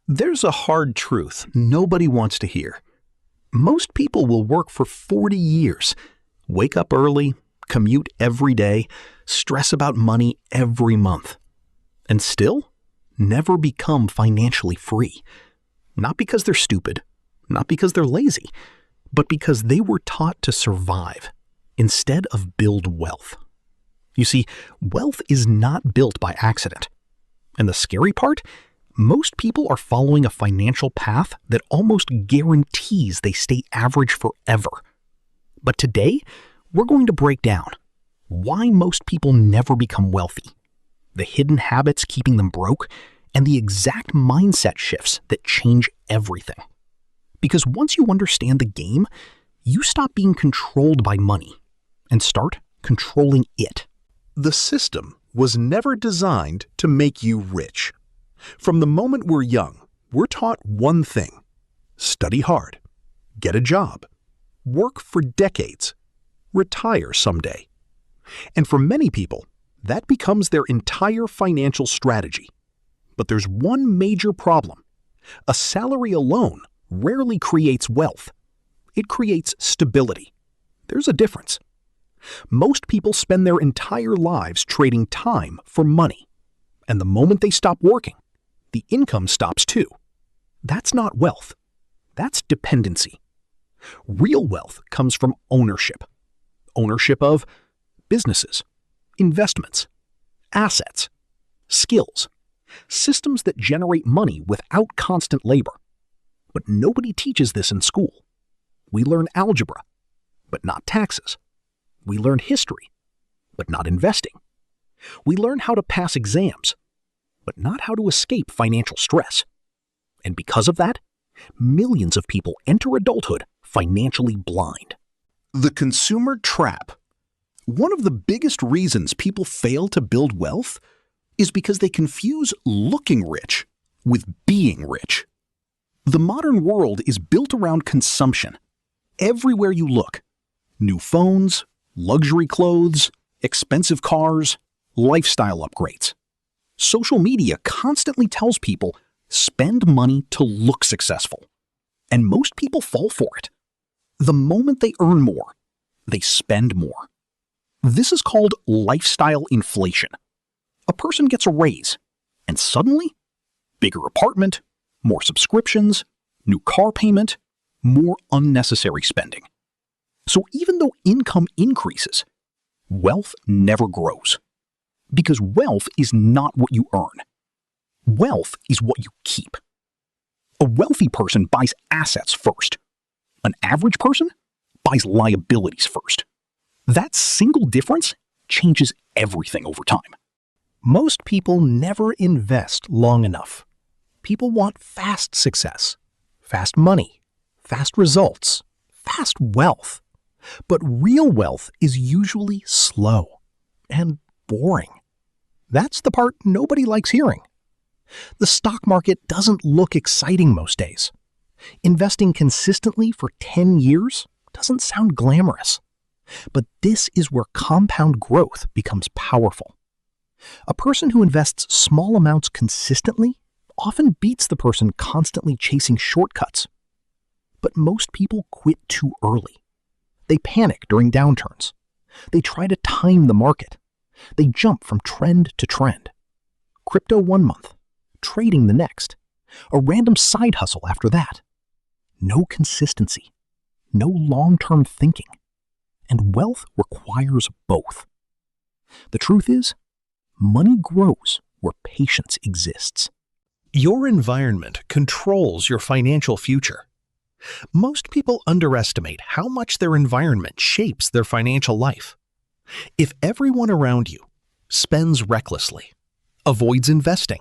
There's a hard truth nobody wants to hear. Most people will work for 40 years, wake up early, commute every day, stress about money every month, and still never become financially free. Not because they're stupid, not because they're lazy, but because they were taught to survive instead of build wealth. You see, wealth is not built by accident. And the scary part? Most people are following a financial path that almost guarantees they stay average forever. But today, we're going to break down why most people never become wealthy, the hidden habits keeping them broke, and the exact mindset shifts that change everything. Because once you understand the game, you stop being controlled by money and start controlling it. The system was never designed to make you rich. From the moment we're young, we're taught one thing: study hard, get a job, work for decades, retire someday. And for many people, that becomes their entire financial strategy. But there's one major problem. A salary alone rarely creates wealth. It creates stability. There's a difference. Most people spend their entire lives trading time for money. And the moment they stop working, the income stops too. That's not wealth. That's dependency. Real wealth comes from ownership. Ownership of businesses, investments, assets, skills, systems that generate money without constant labor. But nobody teaches this in school. We learn algebra, but not taxes. We learn history, but not investing. We learn how to pass exams, but not how to escape financial stress. And because of that, millions of people enter adulthood financially blind. The consumer trap. One of the biggest reasons people fail to build wealth is because they confuse looking rich with being rich. The modern world is built around consumption. Everywhere you look, new phones, luxury clothes, expensive cars, lifestyle upgrades. Social media constantly tells people, spend money to look successful. And most people fall for it. The moment they earn more, they spend more. This is called lifestyle inflation. A person gets a raise, and suddenly, bigger apartment, more subscriptions, new car payment, more unnecessary spending. So even though income increases, wealth never grows. Because wealth is not what you earn. Wealth is what you keep. A wealthy person buys assets first. An average person buys liabilities first. That single difference changes everything over time. Most people never invest long enough. People want fast success, fast money, fast results, fast wealth. But real wealth is usually slow and boring. That's the part nobody likes hearing. The stock market doesn't look exciting most days. Investing consistently for 10 years doesn't sound glamorous. But this is where compound growth becomes powerful. A person who invests small amounts consistently often beats the person constantly chasing shortcuts. But most people quit too early. They panic during downturns. They try to time the market. They jump from trend to trend. Crypto one month, trading the next, a random side hustle after that. No consistency, no long-term thinking. And wealth requires both. The truth is, money grows where patience exists. Your environment controls your financial future. Most people underestimate how much their environment shapes their financial life. If everyone around you spends recklessly, avoids investing,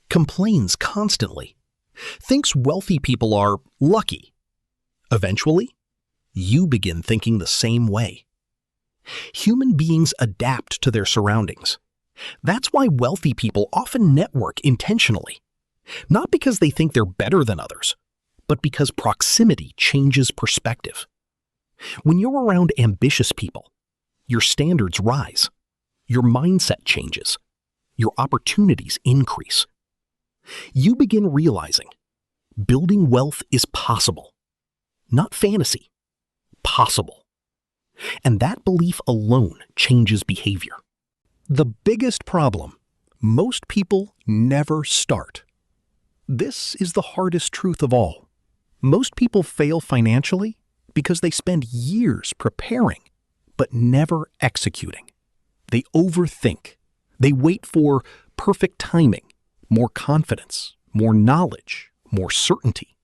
complains constantly, thinks wealthy people are lucky, eventually, you begin thinking the same way. Human beings adapt to their surroundings. That's why wealthy people often network intentionally, not because they think they're better than others, but because proximity changes perspective. When you're around ambitious people, your standards rise, your mindset changes, your opportunities increase. You begin realizing Building wealth is possible. Not fantasy. Possible. And that belief alone changes behavior. The biggest problem: most people never start. This is the hardest truth of all. Most people fail financially because they spend years preparing, but never executing. They overthink. They wait for perfect timing, more confidence, more knowledge, more certainty.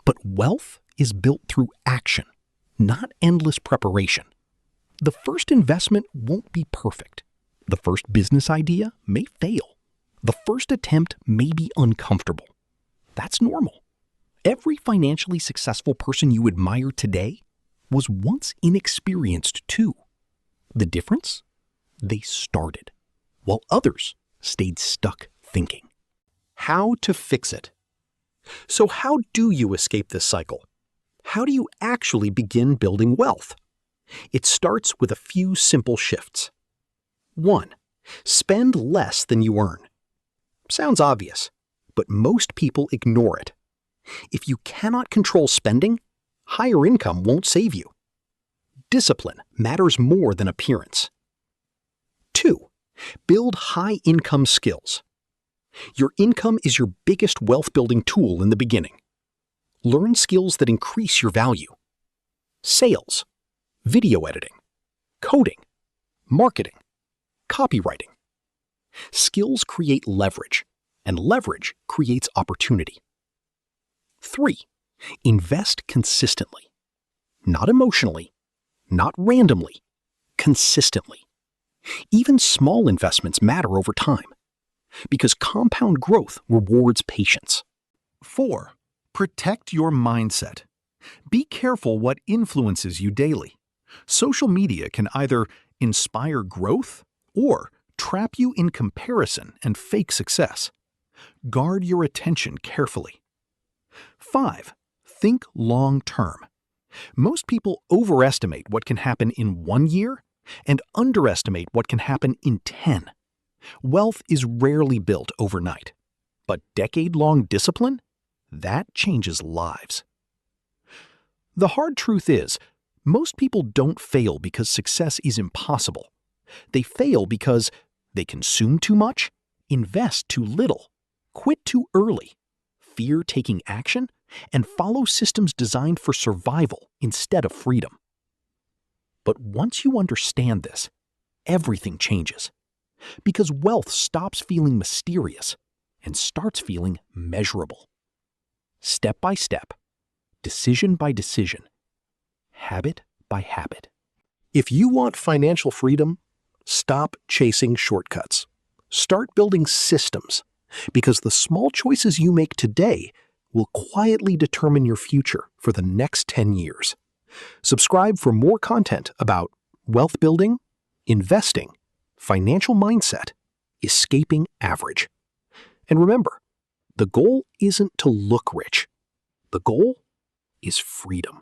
But wealth is built through action, not endless preparation. The first investment won't be perfect. The first business idea may fail. The first attempt may be uncomfortable. That's normal. Every financially successful person you admire today was once inexperienced too. The difference? They started, while others stayed stuck thinking. How to fix it? So how do you escape this cycle? How do you actually begin building wealth? It starts with a few simple shifts. 1. Spend less than you earn. Sounds obvious, but most people ignore it. If you cannot control spending, higher income won't save you. Discipline matters more than appearance. 2. Build high-income skills. Your income is your biggest wealth-building tool in the beginning. Learn skills that increase your value. Sales, video editing, coding, marketing, copywriting. Skills create leverage, and leverage creates opportunity. 3. Invest consistently. Not emotionally, not randomly, consistently. Even small investments matter over time, because compound growth rewards patience. 4. Protect your mindset. Be careful what influences you daily. Social media can either inspire growth or trap you in comparison and fake success. Guard your attention carefully. 5. Think long-term. Most people overestimate what can happen in 1 year and underestimate what can happen in 10. Wealth is rarely built overnight, but decade-long discipline, that changes lives. The hard truth is, most people don't fail because success is impossible. They fail because they consume too much, invest too little, quit too early, fear taking action, and follow systems designed for survival instead of freedom. But once you understand this, everything changes. Because wealth stops feeling mysterious and starts feeling measurable. Step by step, decision by decision, habit by habit. If you want financial freedom, stop chasing shortcuts. Start building systems, because the small choices you make today will quietly determine your future for the next 10 years. Subscribe for more content about wealth building, investing, financial mindset, escaping average. And remember, the goal isn't to look rich. The goal is freedom.